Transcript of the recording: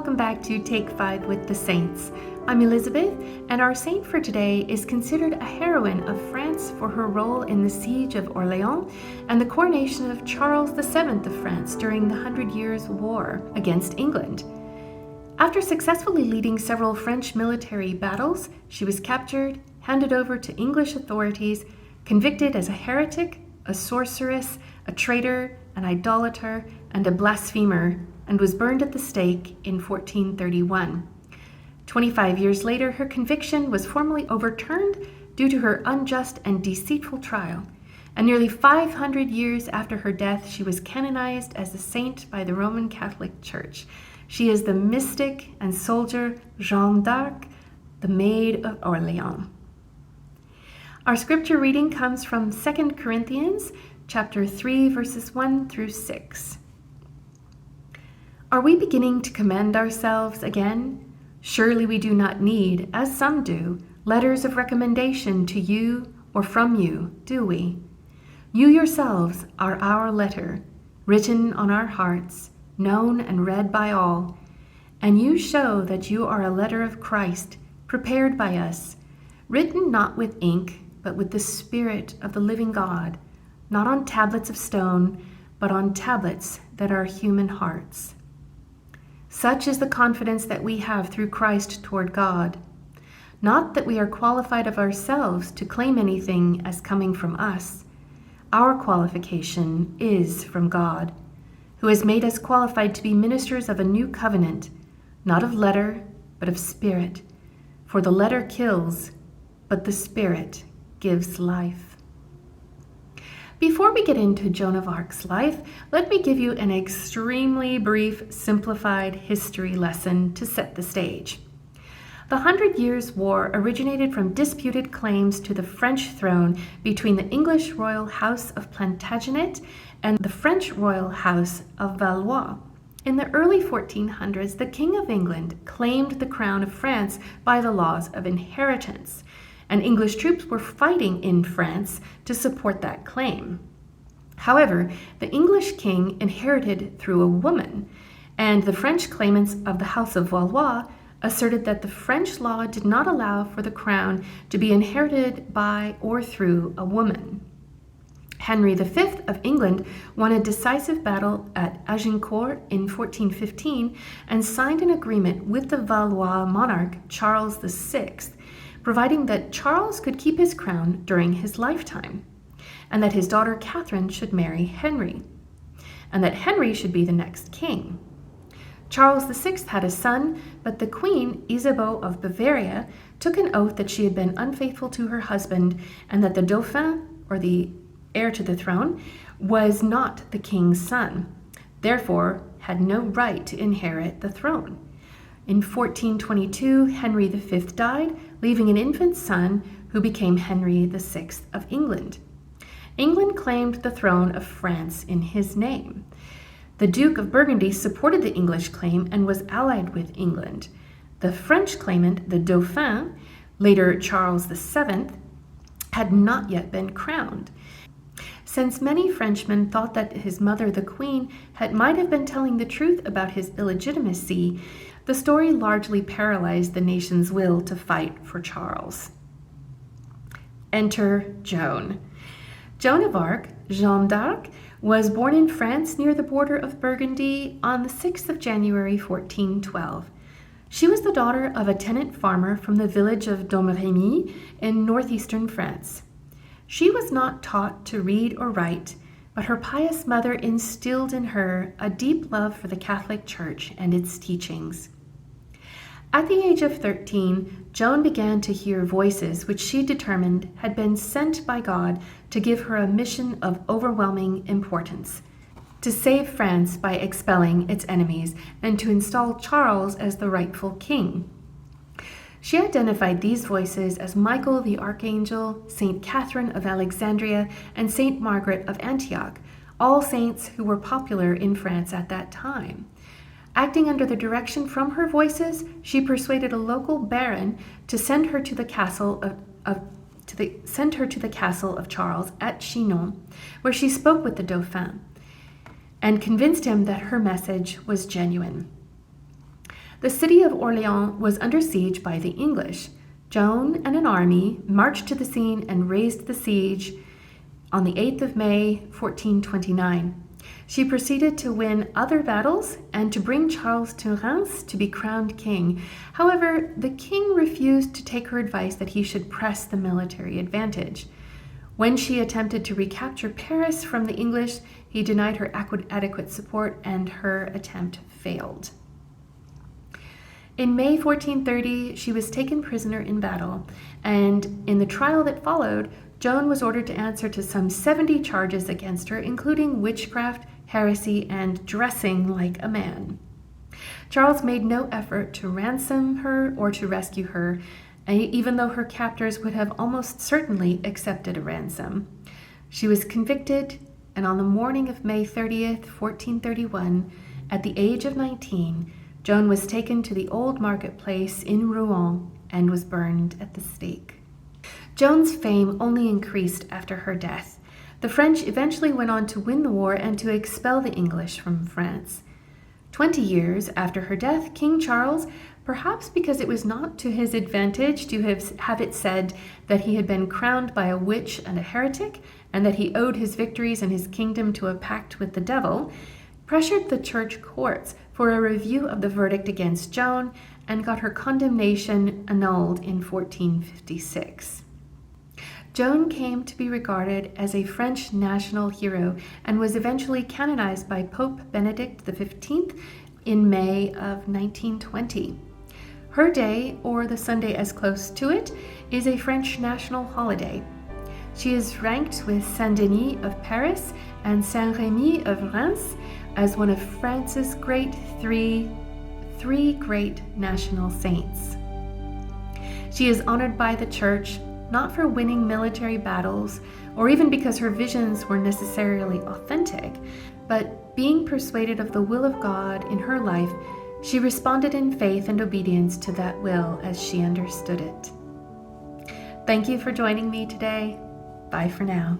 welcome back to Take 5 with the Saints. I'm Elizabeth, and our saint for today is considered a heroine of France for her role in the Siege of Orléans and the coronation of Charles VII of France during the 100 Years' War against England. After successfully leading several French military battles, she was captured, handed over to English authorities, convicted as a heretic, a sorceress, a traitor, an idolater, and a blasphemer, and was burned at the stake in 1431. 25 years later, her conviction was formally overturned due to her unjust and deceitful trial, and nearly 500 years after her death, she was canonized as a saint by the Roman Catholic Church. She is the mystic and soldier Jeanne d'Arc, the Maid of Orléans. Our scripture reading comes from 2 Corinthians chapter 3, verses 1 through 6. Are we beginning to commend ourselves again? Surely we do not need, as some do, letters of recommendation to you or from you, do we? You yourselves are our letter, written on our hearts, known and read by all, and you show that you are a letter of Christ, prepared by us, written not with ink, but with the Spirit of the living God, not on tablets of stone, but on tablets that are human hearts. Such is the confidence that we have through Christ toward God. Not that we are qualified of ourselves to claim anything as coming from us. Our qualification is from God, who has made us qualified to be ministers of a new covenant, not of letter, but of spirit. For the letter kills, but the Spirit gives life. Before we get into Joan of Arc's life, let me give you an extremely brief, simplified history lesson to set the stage. The 100 Years' War originated from disputed claims to the French throne between the English royal house of Plantagenet and the French royal house of Valois. In the early 1400s, the King of England claimed the crown of France by the laws of inheritance, and English troops were fighting in France to support that claim. However, the English king inherited through a woman, and the French claimants of the House of Valois asserted that the French law did not allow for the crown to be inherited by or through a woman. Henry V of England won a decisive battle at Agincourt in 1415 and signed an agreement with the Valois monarch Charles VI, providing that Charles could keep his crown during his lifetime, and that his daughter Catherine should marry Henry, and that Henry should be the next king. Charles VI had a son, but the Queen, Isabeau of Bavaria, took an oath that she had been unfaithful to her husband, and that the Dauphin, or the heir to the throne, was not the king's son, therefore had no right to inherit the throne. In 1422, Henry V died, leaving an infant son who became Henry VI of England. England claimed the throne of France in his name. The Duke of Burgundy supported the English claim and was allied with England. The French claimant, the Dauphin, later Charles VII, had not yet been crowned. Since many Frenchmen thought that his mother, the Queen, might have been telling the truth about his illegitimacy, the story largely paralyzed the nation's will to fight for Charles. Enter Joan. Joan of Arc, Jeanne d'Arc, was born in France near the border of Burgundy on the 6th of January 1412. She was the daughter of a tenant farmer from the village of Domremy in northeastern France. She was not taught to read or write, but her pious mother instilled in her a deep love for the Catholic Church and its teachings. At the age of 13, Joan began to hear voices which she determined had been sent by God to give her a mission of overwhelming importance: to save France by expelling its enemies and to install Charles as the rightful king. She identified these voices as Michael the Archangel, Saint Catherine of Alexandria, and Saint Margaret of Antioch, all saints who were popular in France at that time. Acting under the direction from her voices, she persuaded a local baron to send her to the castle of Charles at Chinon, where she spoke with the Dauphin, and convinced him that her message was genuine. The city of Orleans was under siege by the English. Joan and an army marched to the scene and raised the siege on the 8th of May, 1429. She proceeded to win other battles and to bring Charles to Reims to be crowned king. However, the king refused to take her advice that he should press the military advantage. When she attempted to recapture Paris from the English, he denied her adequate support and her attempt failed. In May 1430, she was taken prisoner in battle, and in the trial that followed, Joan was ordered to answer to some 70 charges against her, including witchcraft, heresy, and dressing like a man. Charles made no effort to ransom her or to rescue her, even though her captors would have almost certainly accepted a ransom. She was convicted, and on the morning of May 30th, 1431, at the age of 19, Joan was taken to the old marketplace in Rouen and was burned at the stake. Joan's fame only increased after her death. The French eventually went on to win the war and to expel the English from France. 20 years after her death, King Charles, perhaps because it was not to his advantage to have it said that he had been crowned by a witch and a heretic, and that he owed his victories and his kingdom to a pact with the devil, pressured the church courts for a review of the verdict against Joan and got her condemnation annulled in 1456. Joan came to be regarded as a French national hero and was eventually canonized by Pope Benedict XV in May of 1920. Her day, or the Sunday as close to it, is a French national holiday. She is ranked with Saint-Denis of Paris and Saint-Remy of Reims as one of France's three great national saints. She is honored by the Church not for winning military battles or even because her visions were necessarily authentic, but being persuaded of the will of God in her life, she responded in faith and obedience to that will as she understood it. Thank you for joining me today. Bye for now.